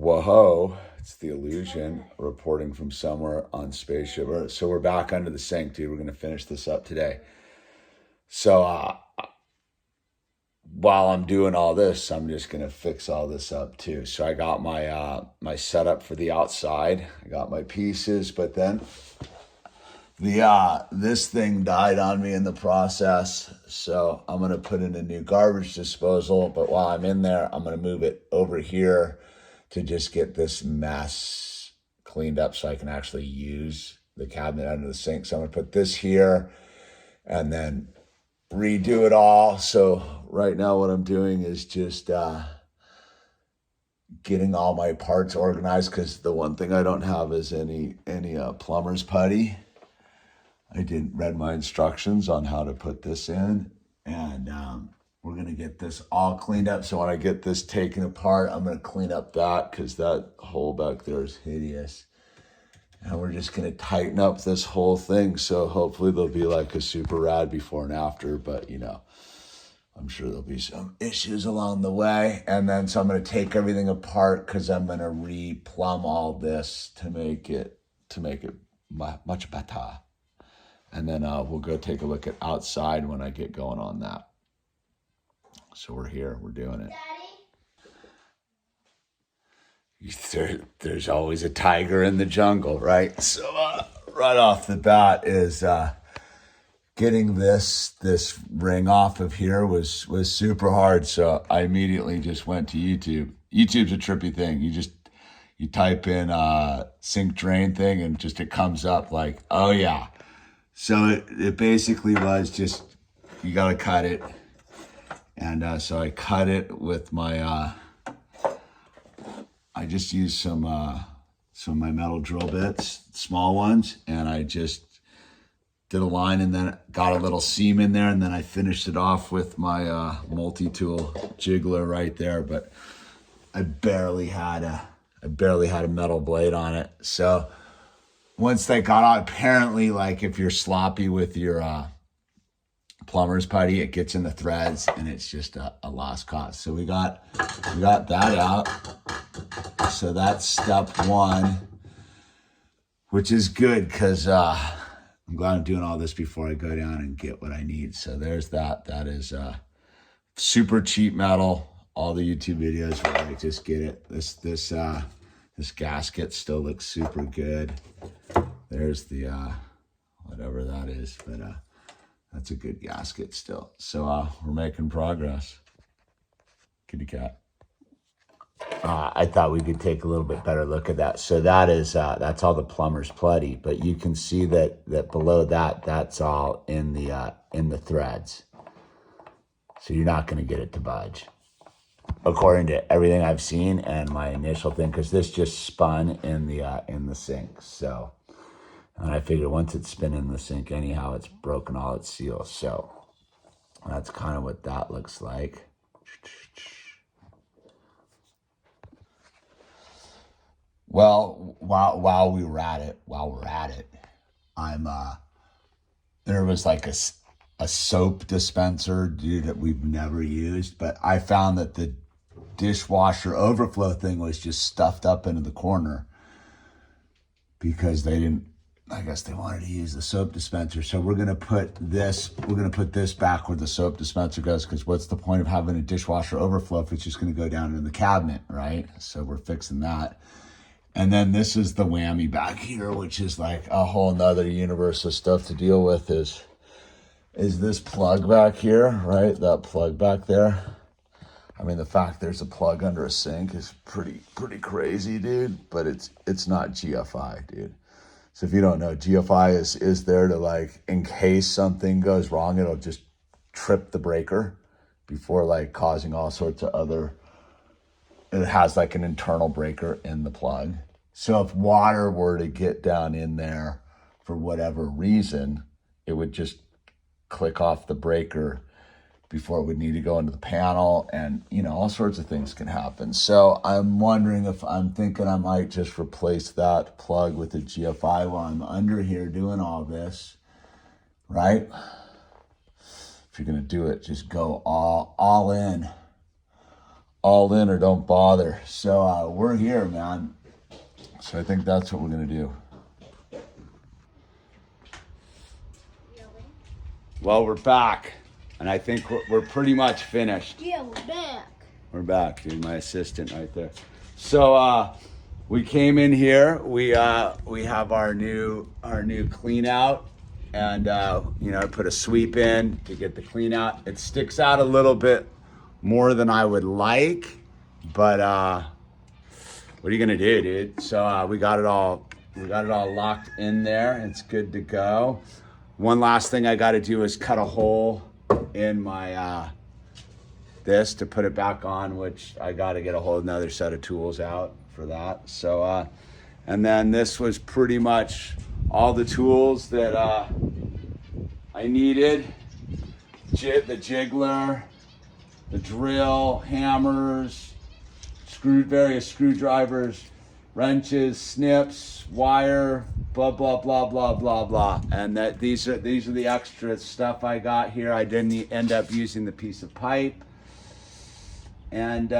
Whoa, it's the illusion reporting from somewhere on Spaceship Earth. So we're back under the sink, dude. We're going to finish this up today. So while I'm doing all this, I'm just going to fix all this up too. So I got my my setup for the outside. I got my pieces, but then this thing died on me in the process. So I'm going to put in a new garbage disposal. But while I'm in there, I'm going to move it over here to just get this mess cleaned up so I can actually use the cabinet under the sink. So I'm going to put this here and then redo it all. So right now what I'm doing is just getting all my parts organized, because the one thing I don't have is any plumber's putty. I didn't read my instructions on how to put this in, and we're going to get this all cleaned up. So when I get this taken apart, I'm going to clean up that, because that hole back there is hideous. And we're just going to tighten up this whole thing. So hopefully there'll be like a super rad before and after, but you know, I'm sure there'll be some issues along the way. And then, so I'm going to take everything apart, because I'm going to re-plumb all this to make it much better. And then we'll go take a look at outside when I get going on that. So we're here, we're doing it. Daddy? There's always a tiger in the jungle, right? So right off the bat is getting this ring off of here was super hard. So I immediately just went to YouTube. YouTube's a trippy thing. You type in sink drain thing, and just it comes up like, oh yeah. So it basically was just, you got to cut it. And so I cut it with my, I just used some of my metal drill bits, small ones, and I just did a line and then got a little seam in there, and then I finished it off with my multi-tool jiggler right there. But I barely had a metal blade on it. So once they got out, apparently, like if you're sloppy with your plumber's putty, it gets in the threads and it's just a lost cause. So we got that out. So that's step one, which is good, because I'm glad I'm doing all this before I go down and get what I need. So there's that. That is super cheap metal. All the YouTube videos where I just get it. This gasket still looks super good. There's the, whatever that is, but that's a good gasket still. So we're making progress. Kitty cat. I thought we could take a little bit better look at that. So that is, that's all the plumber's putty, but you can see that below that's all in the threads. So you're not going to get it to budge, according to everything I've seen and my initial thing, because this just spun in the sink. So, and I figured once it's spinning in the sink anyhow, it's broken all its seals. So that's kind of what that looks like. Well, while we're at it, I'm there was like a soap dispenser, dude, that we've never used, but I found that the dishwasher overflow thing was just stuffed up into the corner, because I guess they wanted to use the soap dispenser. So we're going to put this back where the soap dispenser goes, because what's the point of having a dishwasher overflow if it's just going to go down in the cabinet, right? So we're fixing that. And then this is the whammy back here, which is like a whole nother universe of stuff to deal with, is this plug back here, right? That plug back there. I mean, the fact there's a plug under a sink is pretty crazy, dude, but it's not GFI, dude. So if you don't know, GFI is there to, like, in case something goes wrong, it'll just trip the breaker before, like, causing all sorts of other, it has like an internal breaker in the plug. So if water were to get down in there for whatever reason, it would just click off the breaker before it would need to go into the panel, and you know, all sorts of things can happen. So I'm thinking I might just replace that plug with a GFI while I'm under here doing all this, right? If you're gonna do it, just go all in all in or don't bother. So we're here, man. So I think that's what we're gonna do. Well, we're back, and I think we're pretty much finished. Yeah, we're back. We're back, dude. My assistant right there. So we came in here. We have our new clean out, and you know, I put a sweep in to get the clean out. It sticks out a little bit more than I would like, but what are you gonna do, dude? So we got it all locked in there. It's good to go. One last thing I got to do is cut a hole in my this to put it back on, which I got to get a whole another set of tools out for that. So and then this was pretty much all the tools that I needed. The jiggler, the drill, hammers, various screwdrivers, wrenches, snips, wire, blah blah blah blah blah blah. And that these are the extra stuff I got here. I didn't end up using the piece of pipe. And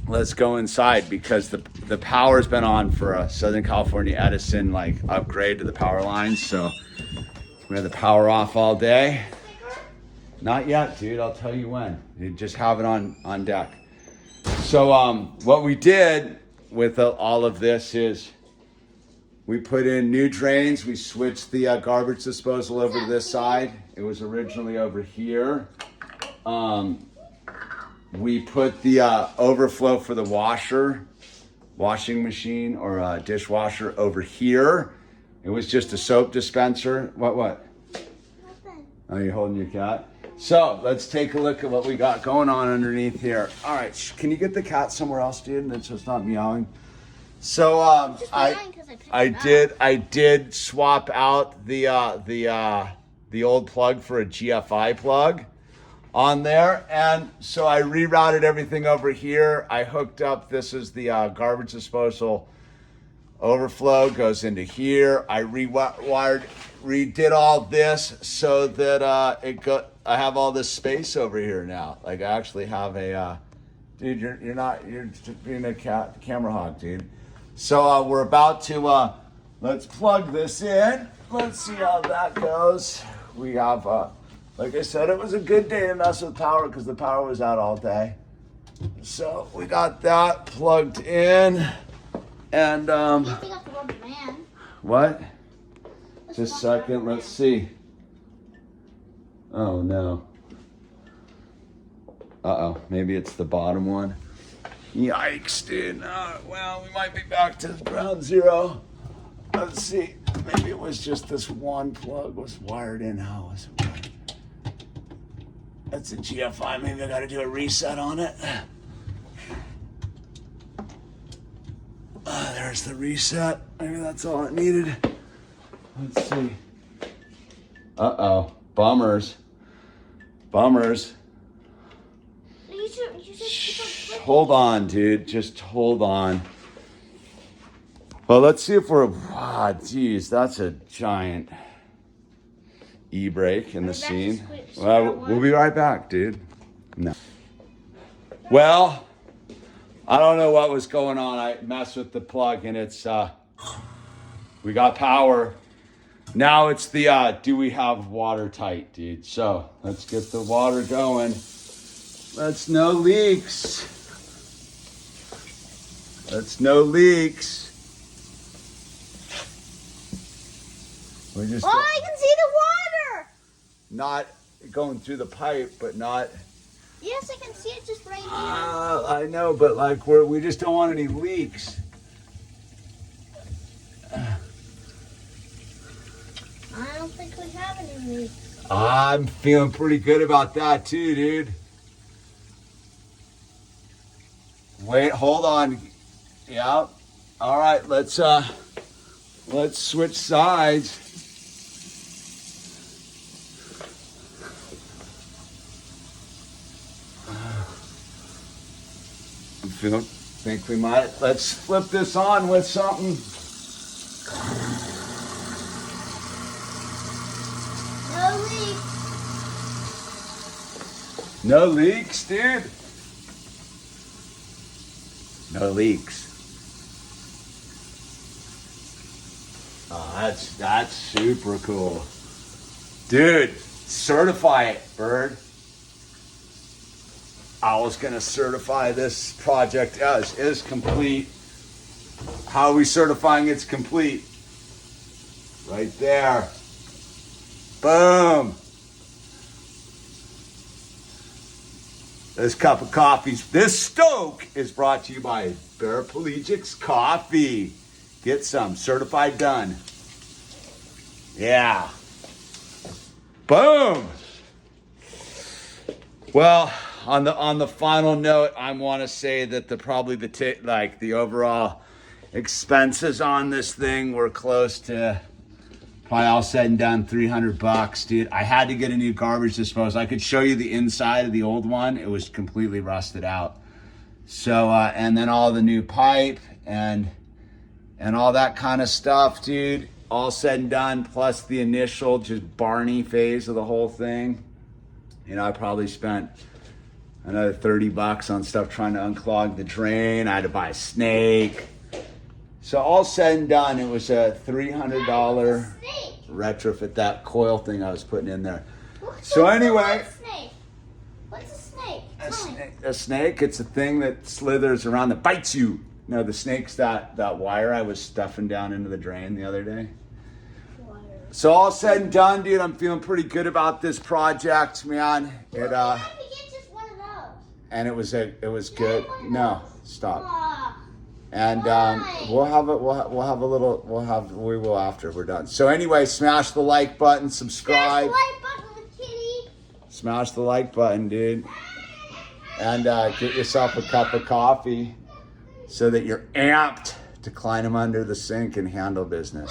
let's go inside because the power's been on for a Southern California Edison like upgrade to the power line. So we have the power off all day. Not yet, dude. I'll tell you when. You just have it on deck. So what we did with all of this is we put in new drains. We switched the garbage disposal over to this side. It was originally over here. We put the overflow for the washing machine or dishwasher over here. It was just a soap dispenser. What? Nothing. Oh, you're holding your cat? So let's take a look at what we got going on underneath here. All right, can you get the cat somewhere else, dude? And it's just not meowing. So I did swap out the old plug for a GFI plug on there, and so I rerouted everything over here. I hooked up. This is the garbage disposal overflow goes into here. I redid all this so that I have all this space over here now. Like I actually have a dude. You're just being a camera hog, dude. So we're about to let's plug this in. Let's see how that goes. We have like I said, it was a good day to mess with power because the power was out all day. So we got that plugged in, and what? Just a second. Let's see. Oh no. Uh-oh, maybe it's the bottom one. Yikes, dude. Well, we might be back to ground zero. Let's see. Maybe it was just this one plug was wired in. How was it wired? That's a GFI. Maybe I got to do a reset on it. There's the reset. Maybe that's all it needed. Let's see. Uh-oh. Bummers. Hold on, dude. Just hold on. Well, let's see if we're... geez, that's a giant e-brake in the scene. Well, we'll be right back, dude. No. Well, I don't know what was going on. I messed with the plug, and it's... we got power. Now it's the... do we have water tight, dude? So, let's get the water going. That's no leaks. That's no leaks. We just I can see the water. Not going through the pipe, but not. Yes, I can see it just right here. I know, but like we just don't want any leaks. I don't think we have any leaks. I'm feeling pretty good about that too, dude. Wait, hold on. Yeah. All right, let's switch sides. Think we might. Let's flip this on with something. No leaks. No leaks, dude. No leaks. Oh, that's super cool. Dude, certify it, Bird. Owl's gonna certify this project as is complete. How are we certifying it's complete? Right there. Boom. This cup of coffee. This Stoke is brought to you by Paraplegics Coffee. Get some. Certified done. Yeah. Boom. Well, on the final note, I want to say that the overall expenses on this thing were close to, probably all said and done, $300, dude. I had to get a new garbage disposal. I could show you the inside of the old one. It was completely rusted out. So, and then all the new pipe and all that kind of stuff, dude. All said and done, plus the initial just Barney phase of the whole thing. You know, I probably spent another $30 on stuff trying to unclog the drain. I had to buy a snake. So all said and done, it was a $300 retrofit, that coil thing I was putting in there. So anyway, What's a snake? a snake, it's a thing that slithers around that bites you. No, the snake's that wire I was stuffing down into the drain the other day. So all said and done, dude, I'm feeling pretty good about this project, man. And it was good. No, stop. And we will after we're done. So anyway, smash the like button, subscribe. Smash the like button, kitty. Smash the like button, dude. And get yourself a cup of coffee so that you're amped to climb under the sink and handle business.